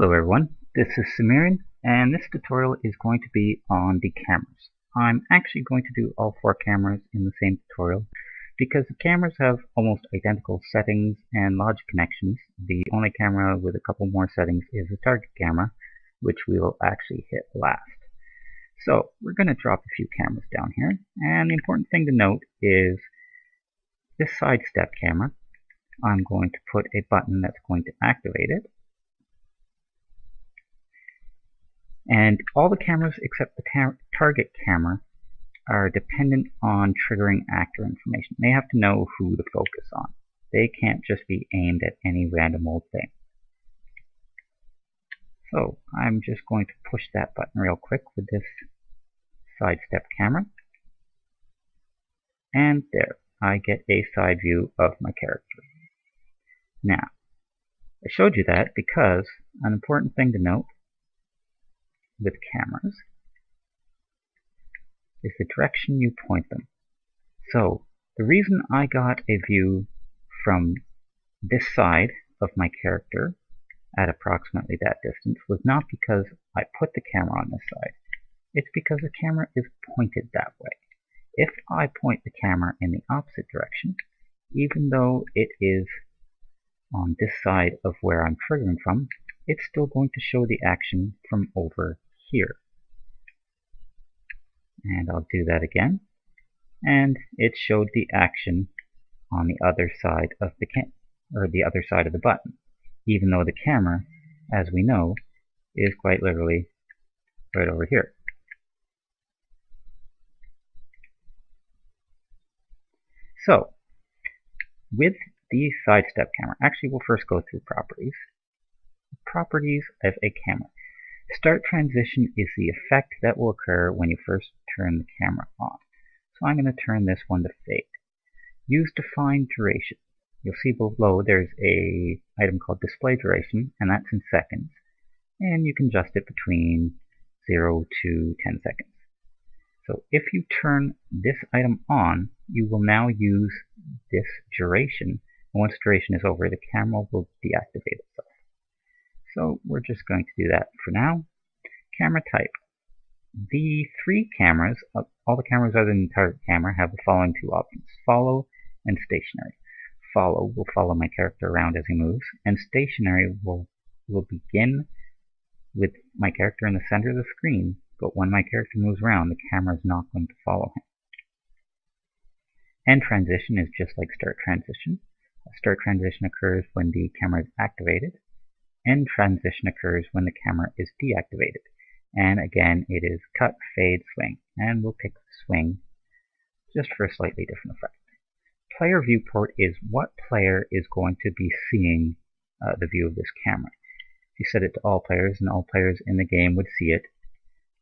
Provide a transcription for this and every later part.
Hello everyone, this is Samirian, and this tutorial is going to be on the cameras. I'm actually going to do all four cameras in the same tutorial because the cameras have almost identical settings and logic connections. The only camera with a couple more settings is the target camera, which we will actually hit last. So we're going to drop a few cameras down here, and the important thing to note is this side step camera. I'm going to put a button that's going to activate it. And all the cameras except the target camera are dependent on triggering actor information. They have to know who to focus on. They can't just be aimed at any random old thing. So I'm just going to push that button real quick with this side step camera. And there, I get a side view of my character. Now, I showed you that because an important thing to note with cameras is the direction you point them. So the reason I got a view from this side of my character at approximately that distance was not because I put the camera on this side. It's because the camera is pointed that way. If I point the camera in the opposite direction, even though it is on this side of where I'm triggering from, it's still going to show the action from over here. And I'll do that again. And it showed the action on the other side of the other side of the button, even though the camera, as we know, is quite literally right over here. So, with the side step camera, actually we'll first go through properties. Properties of a camera. Start transition is the effect that will occur when you first turn the camera on. So I'm going to turn this one to fade. Use define duration. You'll see below there's a item called display duration, and that's in seconds. And you can adjust it between 0 to 10 seconds. So if you turn this item on, you will now use this duration. And once duration is over, the camera will deactivate itself. So we're just going to do that for now. Camera type. The three cameras, all the cameras other than the target camera, have the following two options: follow and stationary. Follow will follow my character around as he moves, and stationary will begin with my character in the center of the screen, but when my character moves around, the camera is not going to follow him. End transition is just like start transition. Start transition occurs when the camera is activated. End transition occurs when the camera is deactivated. And again, it is cut, fade, swing. And we'll pick swing just for a slightly different effect. Player viewport is what player is going to be seeing the view of this camera. If you set it to all players and all players in the game would see it,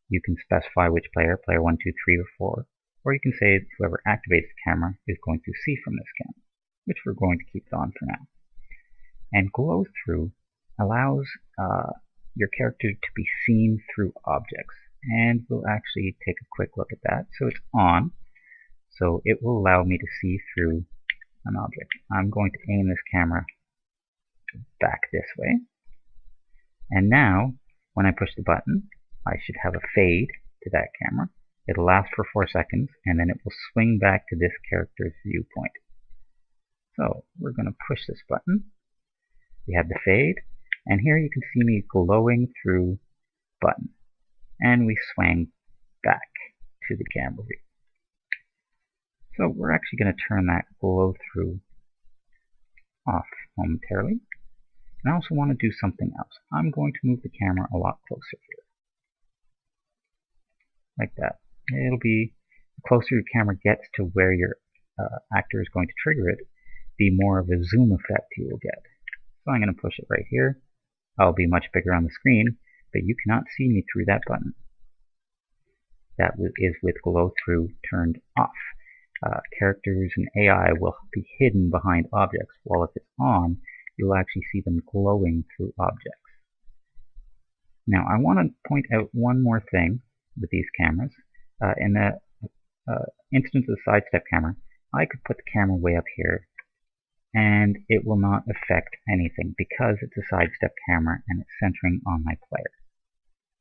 you can specify which player 1, 2, 3, or 4. Or you can say whoever activates the camera is going to see from this camera, which we're going to keep on for now. And glow through allows your character to be seen through objects, and we'll actually take a quick look at that. So it's on, so it will allow me to see through an object. I'm going to aim this camera back this way, and now when I push the button, I should have a fade to that camera. It'll last for 4 seconds, and then it will swing back to this character's viewpoint. So we're going to push this button. We have the fade. And here you can see me glowing through button. And we swing back to the camera view. So we're actually going to turn that glow through off momentarily. And I also want to do something else. I'm going to move the camera a lot closer here. Like that. It'll be, the closer your camera gets to where your actor is going to trigger it, the more of a zoom effect you will get. So I'm going to push it right here. I'll be much bigger on the screen, but you cannot see me through that button. That is with glow through turned off. Characters and AI will be hidden behind objects, while if it's on, you'll actually see them glowing through objects. Now I want to point out one more thing with these cameras. In the instance of the side step camera, I could put the camera way up here and it will not affect anything because it's a sidestep camera and it's centering on my player.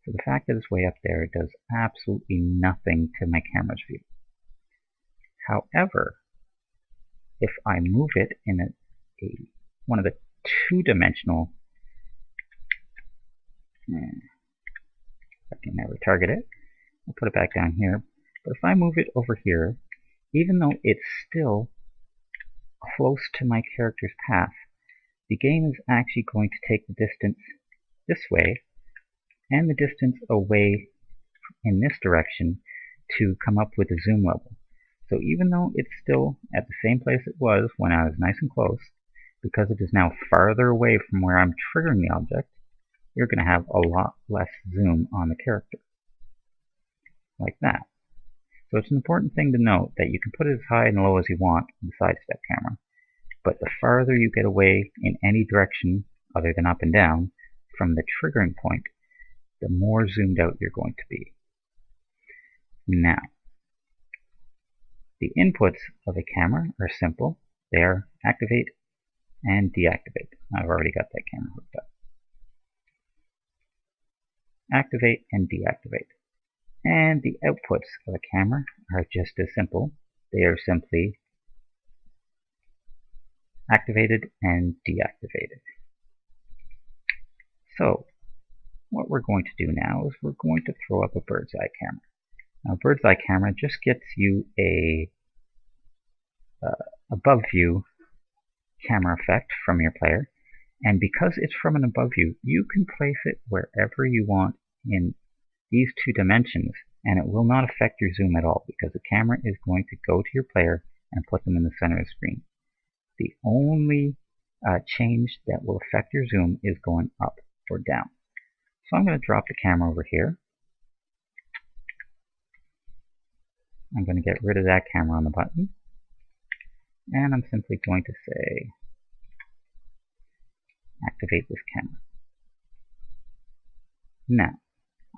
So the fact that it's way up there does absolutely nothing to my camera's view. However, if I move it in one of the two-dimensional, I can never target it. I'll put it back down here. But if I move it over here, even though it's still close to my character's path, the game is actually going to take the distance this way and the distance away in this direction to come up with a zoom level. So even though it's still at the same place it was when I was nice and close, because it is now farther away from where I'm triggering the object, you're going to have a lot less zoom on the character. Like that. So it's an important thing to note that you can put it as high and low as you want with the sidestep camera, but the farther you get away in any direction other than up and down from the triggering point, the more zoomed out you're going to be. Now, the inputs of a camera are simple. They are activate and deactivate. I've already got that camera hooked up. Activate and deactivate. And the outputs of a camera are just as simple. They are simply activated and deactivated. So, what we're going to do now is we're going to throw up a bird's eye camera. Now, a bird's eye camera just gets you a above view camera effect from your player, and because it's from an above view, you can place it wherever you want in these two dimensions, and it will not affect your zoom at all because the camera is going to go to your player and put them in the center of the screen. The only change that will affect your zoom is going up or down. So I'm going to drop the camera over here. I'm going to get rid of that camera on the button, and I'm simply going to say activate this camera. Now,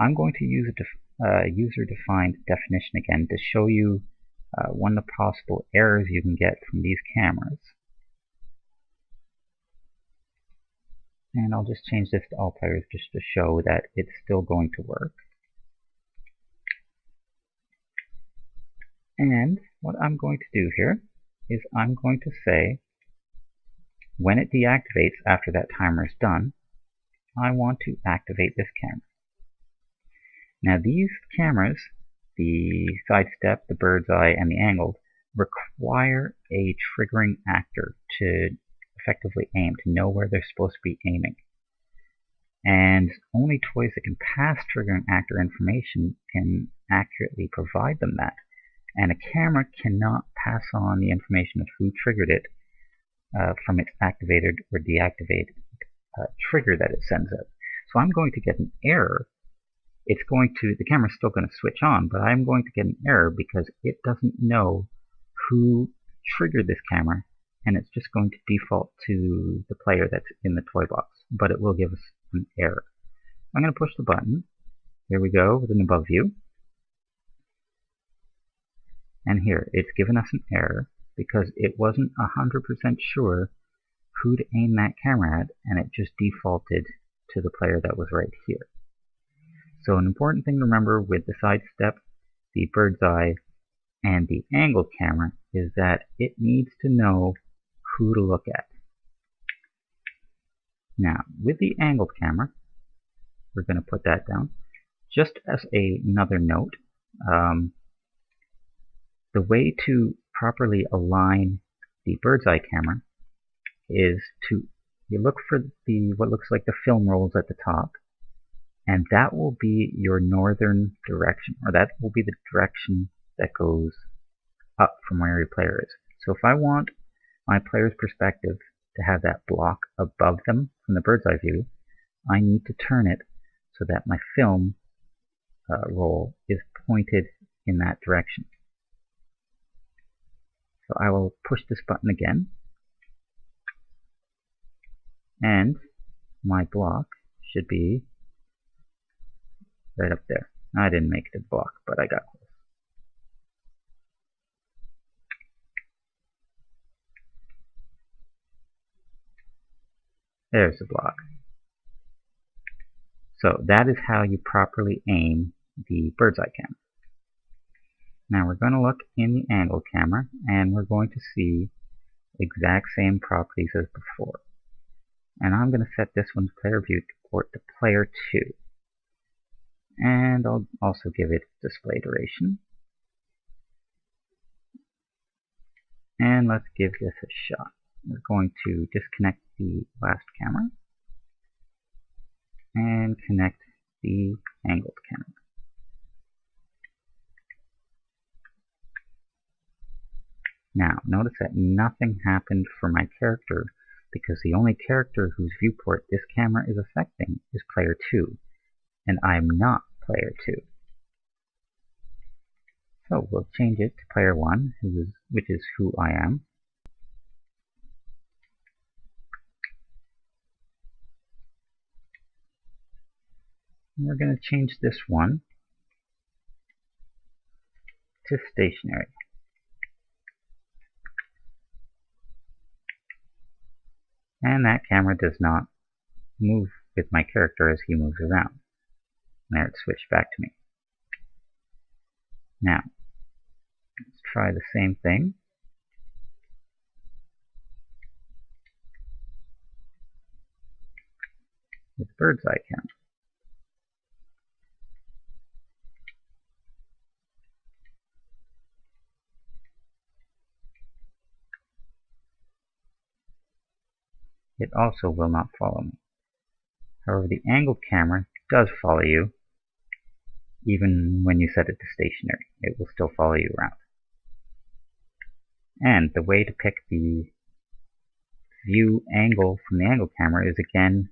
I'm going to use a user-defined definition again to show you one of the possible errors you can get from these cameras. And I'll just change this to all players just to show that it's still going to work. And what I'm going to do here is I'm going to say, when it deactivates after that timer is done, I want to activate this camera. Now these cameras, the sidestep, the bird's eye, and the angled, require a triggering actor to effectively aim, to know where they're supposed to be aiming. And only toys that can pass triggering actor information can accurately provide them that. And a camera cannot pass on the information of who triggered it from its activated or deactivated trigger that it sends out. So I'm going to get an error. The camera's still going to switch on, but I'm going to get an error because it doesn't know who triggered this camera, and it's just going to default to the player that's in the toy box, but it will give us an error. I'm going to push the button. There we go with an above view. And here, it's given us an error because it wasn't 100% sure who to aim that camera at, and it just defaulted to the player that was right here. So an important thing to remember with the sidestep, the bird's eye, and the angled camera is that it needs to know who to look at. Now, with the angled camera, we're going to put that down. Just as another note, the way to properly align the bird's eye camera is you look for what looks like the film rolls at the top, and that will be your northern direction, or that will be the direction that goes up from where your player is. So if I want my player's perspective to have that block above them from the bird's eye view, I need to turn it so that my film roll is pointed in that direction. So I will push this button again, and my block should be right up there. I didn't make the block, but I got close. There's the block. So that is how you properly aim the bird's eye camera. Now we're going to look in the angle camera and we're going to see exact same properties as before. And I'm going to set this one's player view to port to player 2. And I'll also give it display duration. And let's give this a shot. We're going to disconnect the last camera and connect the angled camera. Now, notice that nothing happened for my character because the only character whose viewport this camera is affecting is player 2, and I'm not player 2. So we'll change it to player 1, which is who I am. And we're going to change this one to stationary. And that camera does not move with my character as he moves around. There, it switched back to me. Now, let's try the same thing. With bird's eye camera. It also will not follow me. However, the angled camera does follow you, even when you set it to stationary. It will still follow you around. And the way to pick the view angle from the angle camera is again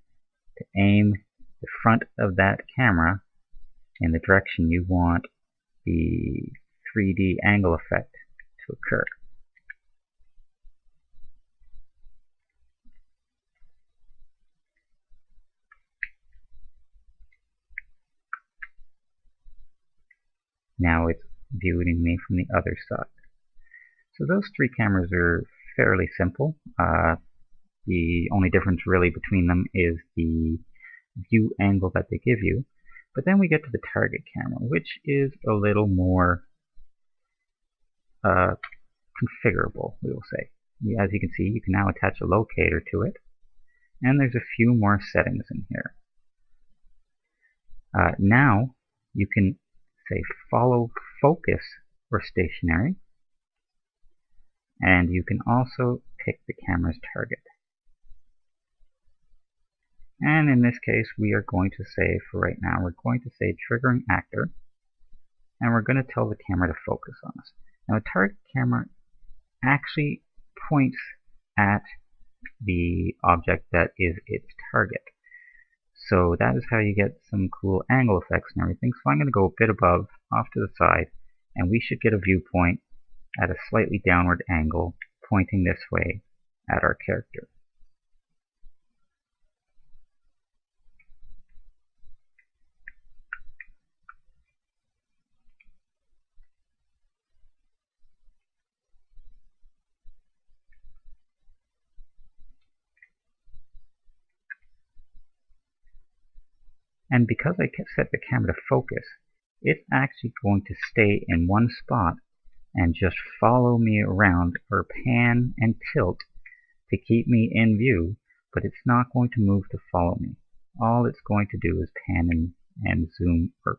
to aim the front of that camera in the direction you want the 3D angle effect to occur. Now it's viewing me from the other side. So those three cameras are fairly simple. The only difference really between them is the view angle that they give you. But then we get to the target camera, which is a little more configurable, we will say. As you can see, you can now attach a locator to it. And there's a few more settings in here. Now you can say follow focus or stationary, and you can also pick the camera's target. And in this case, we are going to say, for right now, we're going to say triggering actor, and we're going to tell the camera to focus on us. Now, the target camera actually points at the object that is its target. So that is how you get some cool angle effects and everything. So I'm going to go a bit above, off to the side, and we should get a viewpoint at a slightly downward angle, pointing this way at our character. And because I set the camera to focus, it's actually going to stay in one spot and just follow me around or pan and tilt to keep me in view, but it's not going to move to follow me. All it's going to do is pan and zoom, or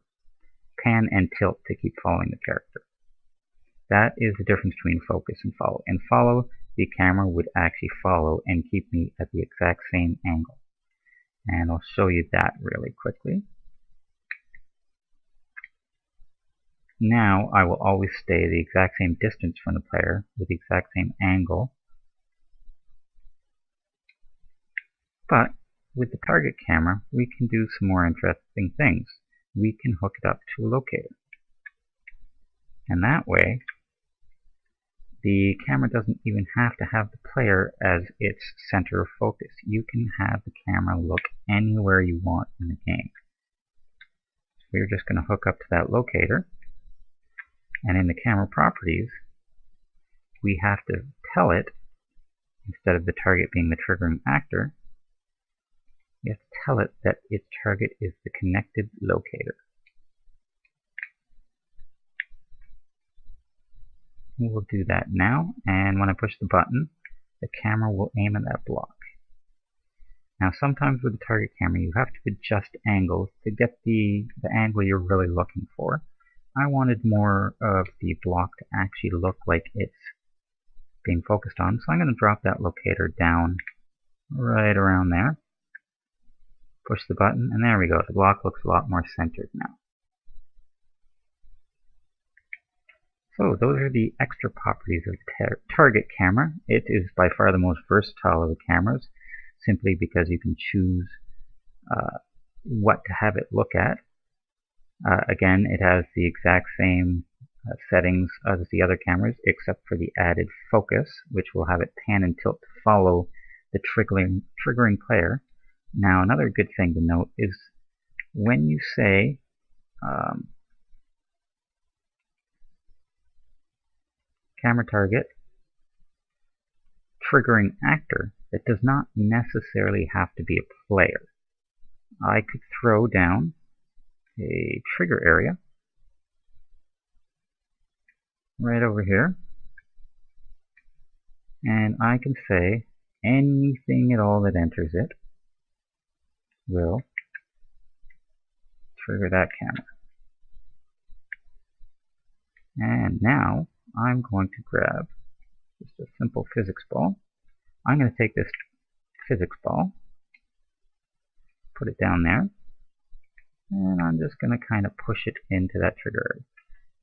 pan and tilt to keep following the character. That is the difference between focus and follow. In follow, the camera would actually follow and keep me at the exact same angle. And I'll show you that really quickly. Now I will always stay the exact same distance from the player with the exact same angle. But with the target camera, we can do some more interesting things. We can hook it up to a locator. And that way, the camera doesn't even have to have the player as its center of focus. You can have the camera look anywhere you want in the game. So we're just going to hook up to that locator. And in the camera properties, we have to tell it, instead of the target being the triggering actor, you have to tell it that its target is the connected locator. We'll do that now, and when I push the button, the camera will aim at that block. Now sometimes with the target camera you have to adjust angles to get the angle you're really looking for. I wanted more of the block to actually look like it's being focused on, so I'm going to drop that locator down right around there. Push the button, and there we go. The block looks a lot more centered now. So those are the extra properties of the target camera. It is by far the most versatile of the cameras, simply because you can choose what to have it look at. Again, it has the exact same settings as the other cameras, except for the added focus, which will have it pan and tilt to follow the triggering player. Now, another good thing to note is when you say camera target triggering actor, it does not necessarily have to be a player. I could throw down a trigger area right over here, and I can say anything at all that enters it will trigger that camera. And now I'm going to grab just a simple physics ball. I'm going to take this physics ball, put it down there, and I'm just going to kind of push it into that trigger area.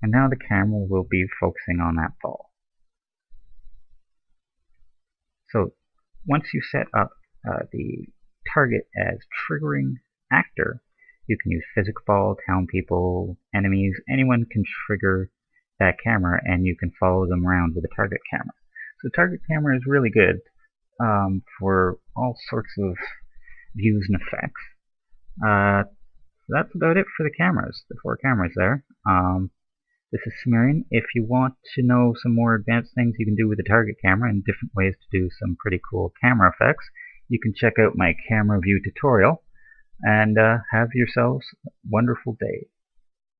And now the camera will be focusing on that ball. So once you set up the target as triggering actor, you can use physics ball, town people, enemies, anyone can trigger that camera, and you can follow them around with a target camera. So target camera is really good for all sorts of views and effects. That's about it for the cameras, the 4 cameras there. This is Sumerian. If you want to know some more advanced things you can do with the target camera and different ways to do some pretty cool camera effects, you can check out my camera view tutorial, and have yourselves a wonderful day.